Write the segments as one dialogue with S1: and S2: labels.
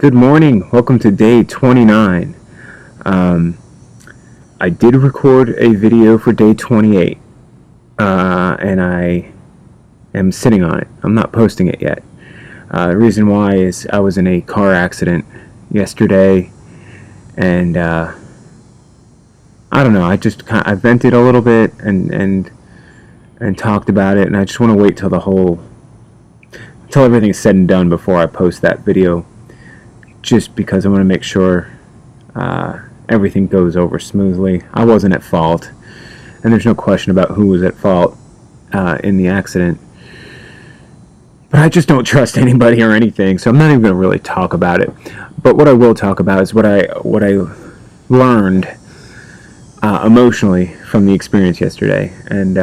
S1: Good morning. Welcome to day 29. I did record a video for day 28, and I am sitting on it. I'm not posting it yet. The reason why is I was in a car accident yesterday, and I don't know. I vented a little bit and talked about it, and I just want to wait till everything is said and done before I post that video. Just because I want to make sure everything goes over smoothly. I wasn't at fault, and there's no question about who was at fault in the accident. But I just don't trust anybody or anything, so I'm not even going to really talk about it. But what I will talk about is what I learned emotionally from the experience yesterday, and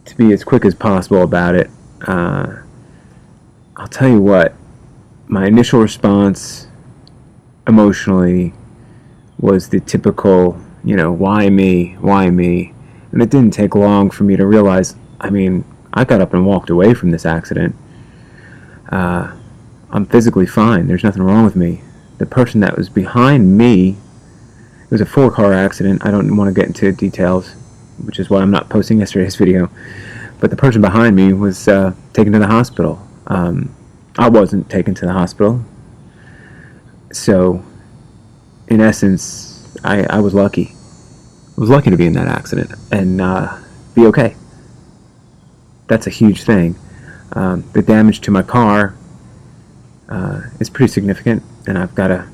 S1: to be as quick as possible about it. I'll tell you what. My initial response emotionally was the typical, why me, why me? And it didn't take long for me to realize, I got up and walked away from this accident. I'm physically fine. There's nothing wrong with me. The person that was behind me, it was a 4-car accident. I don't want to get into details, which is why I'm not posting yesterday's video. But the person behind me was taken to the hospital. I wasn't taken to the hospital, so in essence, I was lucky. I was lucky to be in that accident and be okay. That's a huge thing. The damage to my car is pretty significant, and I've got to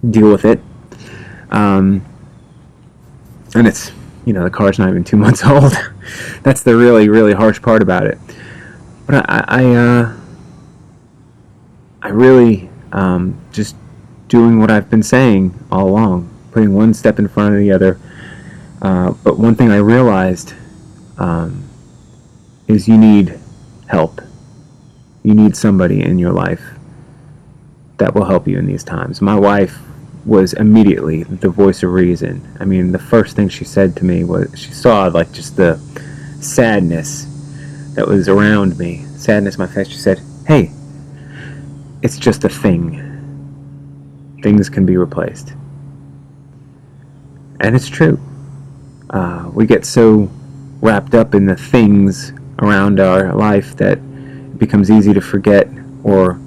S1: deal with it. And it's, the car's not even 2 months old. That's the really, really harsh part about it. But I really just doing what I've been saying all along, putting one step in front of the other. But one thing I realized is you need help. You need somebody in your life that will help you in these times. My wife was immediately the voice of reason. The first thing she said to me was she saw just the sadness that was around me, sadness in my face. She said, "Hey, it's just a thing. Things can be replaced." And it's true. We get so wrapped up in the things around our life that it becomes easy to forget or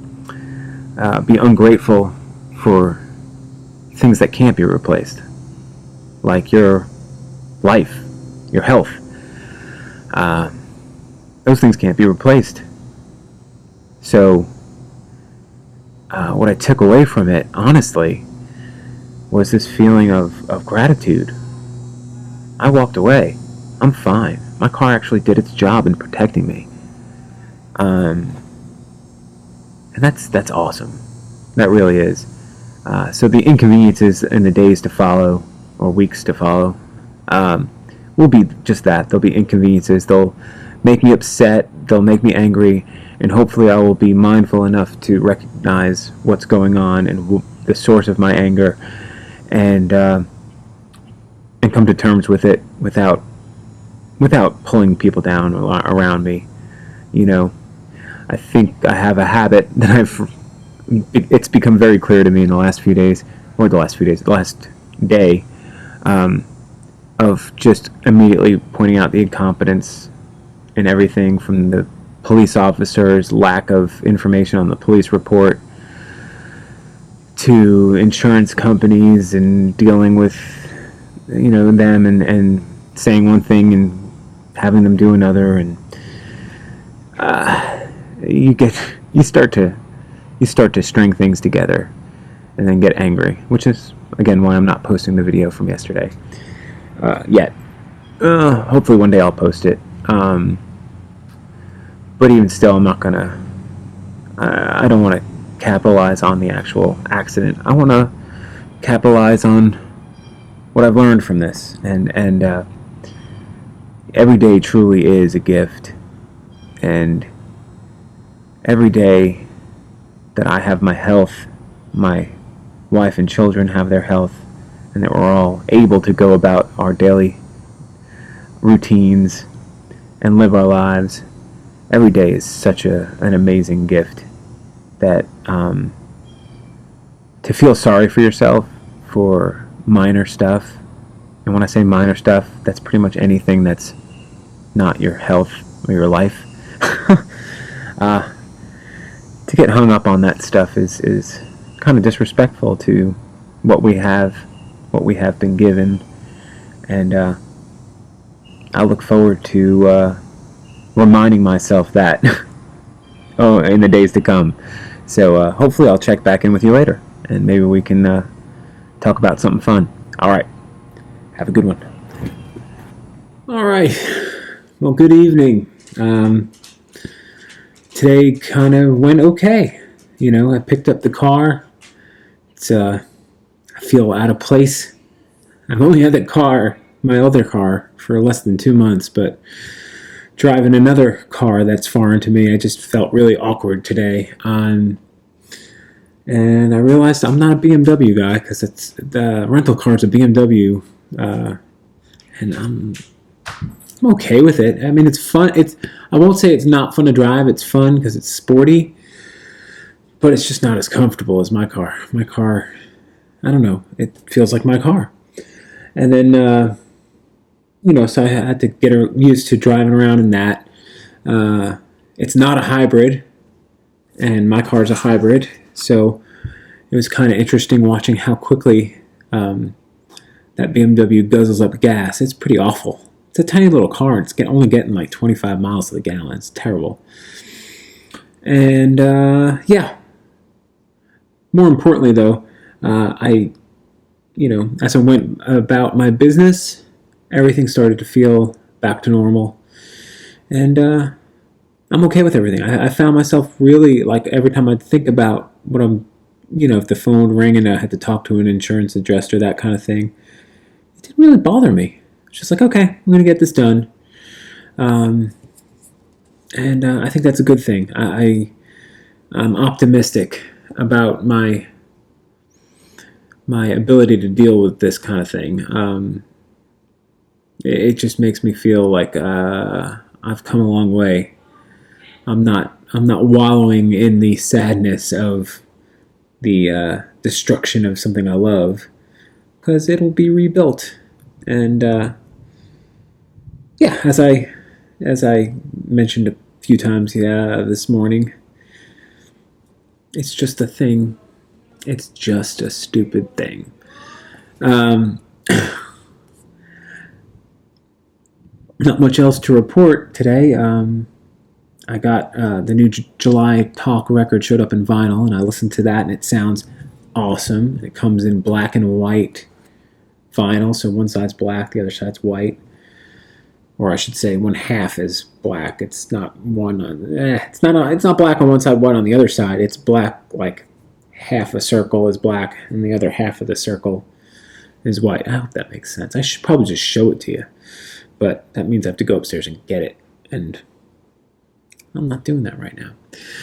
S1: be ungrateful for things that can't be replaced, like your life, your health. Those things can't be replaced. So what I took away from it, honestly, was this feeling of gratitude. I walked away. I'm fine. My car actually did its job in protecting me. And that's awesome. That really is. So the inconveniences in the days to follow, or weeks to follow, will be just that. They'll be inconveniences. They'll make me upset. They'll make me angry. And hopefully I will be mindful enough to recognize what's going on and the source of my anger, and come to terms with it without pulling people down around me. I think I have a habit that it's become very clear to me in the last day, of just immediately pointing out the incompetence in everything, from the police officers' lack of information on the police report, to insurance companies and dealing with them and saying one thing and having them do another, and you start to string things together and then get angry, which is again why I'm not posting the video from yesterday yet. Hopefully one day I'll post it. But even still, I'm not gonna. I don't want to capitalize on the actual accident. I want to capitalize on what I've learned from this, and every day truly is a gift, and every day that I have my health, my wife and children have their health, and that we're all able to go about our daily routines and live our lives. Every day is such an amazing gift that to feel sorry for yourself for minor stuff. And when I say minor stuff, that's pretty much anything that's not your health or your life. To get hung up on that stuff is kind of disrespectful to what we have been given. And I look forward to reminding myself that in the days to come. So hopefully I'll check back in with you later, and maybe we can talk about something fun. All right. Have a good one. All right. Well, good evening. Today kind of went okay. I picked up the car. I feel out of place. I've only had that car, my other car, for less than 2 months, but driving another car that's foreign to me, I just felt really awkward today. And I realized I'm not a BMW guy, because the rental car is a BMW, and I'm okay with it. I mean, it's fun. I won't say it's not fun to drive. It's fun because it's sporty, but it's just not as comfortable as my car. My car, I don't know. It feels like my car. And then, so I had to get used to driving around in that. It's not a hybrid, and my car is a hybrid. So it was kind of interesting watching how quickly that BMW guzzles up gas. It's pretty awful. It's a tiny little car. It's only getting like 25 miles to the gallon. It's terrible. And more importantly though, as I went about my business, everything started to feel back to normal. And I'm okay with everything. I found myself really, like, every time I think about what I'm, if the phone rang and I had to talk to an insurance adjuster, that kind of thing, it didn't really bother me. It's just like, okay, I'm going to get this done. And I think that's a good thing. I'm optimistic about my ability to deal with this kind of thing. It just makes me feel like I've come a long way. I'm not wallowing in the sadness of the destruction of something I love, because it'll be rebuilt. And as I mentioned a few times this morning, it's just a thing. It's just a stupid thing. Not much else to report today. I got the new July Talk record showed up in vinyl, and I listened to that, and it sounds awesome. It comes in black and white vinyl, so one side's black, the other side's white. Or I should say, one half is black. It's not it's not black on one side, white on the other side. It's black, like half a circle is black, and the other half of the circle is white. I hope that makes sense. I should probably just show it to you, but that means I have to go upstairs and get it, and I'm not doing that right now.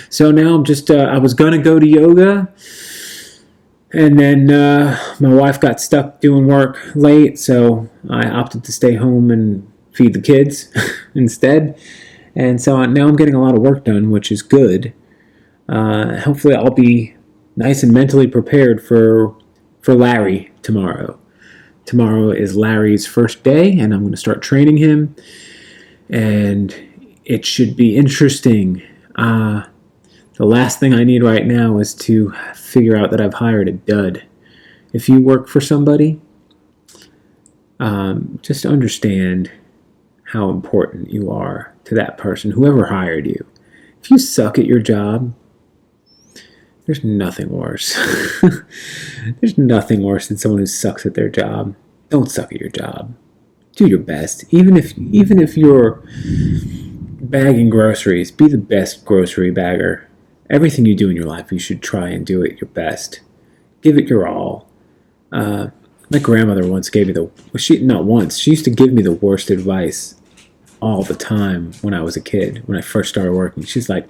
S1: So now I'm just, I was going to go to yoga, and then my wife got stuck doing work late, so I opted to stay home and feed the kids instead. And so now I'm getting a lot of work done, which is good. Hopefully I'll be nice and mentally prepared for Larry tomorrow. Tomorrow is Larry's first day, and I'm going to start training him. And it should be interesting. The last thing I need right now is to figure out that I've hired a dud. If you work for somebody, just understand how important you are to that person, whoever hired you. If you suck at your job, there's nothing worse. There's nothing worse than someone who sucks at their job. Don't suck at your job. Do your best. Even if you're bagging groceries, be the best grocery bagger. Everything you do in your life, you should try and do it your best. Give it your all. My grandmother once gave me she used to give me the worst advice all the time when I was a kid, when I first started working. She's like,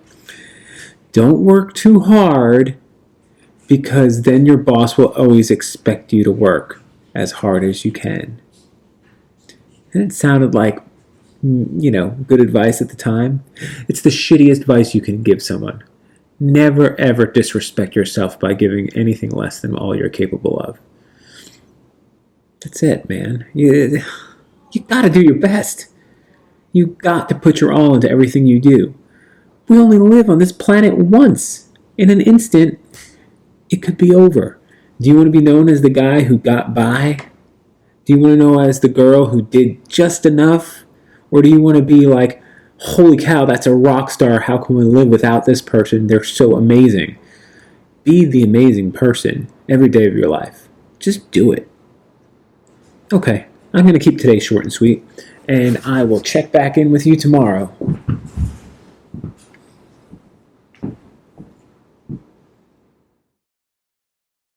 S1: don't work too hard, because then your boss will always expect you to work as hard as you can. And it sounded like, good advice at the time. It's the shittiest advice you can give someone. Never ever disrespect yourself by giving anything less than all you're capable of. That's it, man. You gotta do your best. You got to put your all into everything you do. We only live on this planet once. In an instant, it could be over. Do you want to be known as the guy who got by? Do you want to know as the girl who did just enough? Or do you want to be like, holy cow, that's a rock star. How can we live without this person? They're so amazing. Be the amazing person every day of your life. Just do it. Okay, I'm going to keep today short and sweet, and I will check back in with you tomorrow.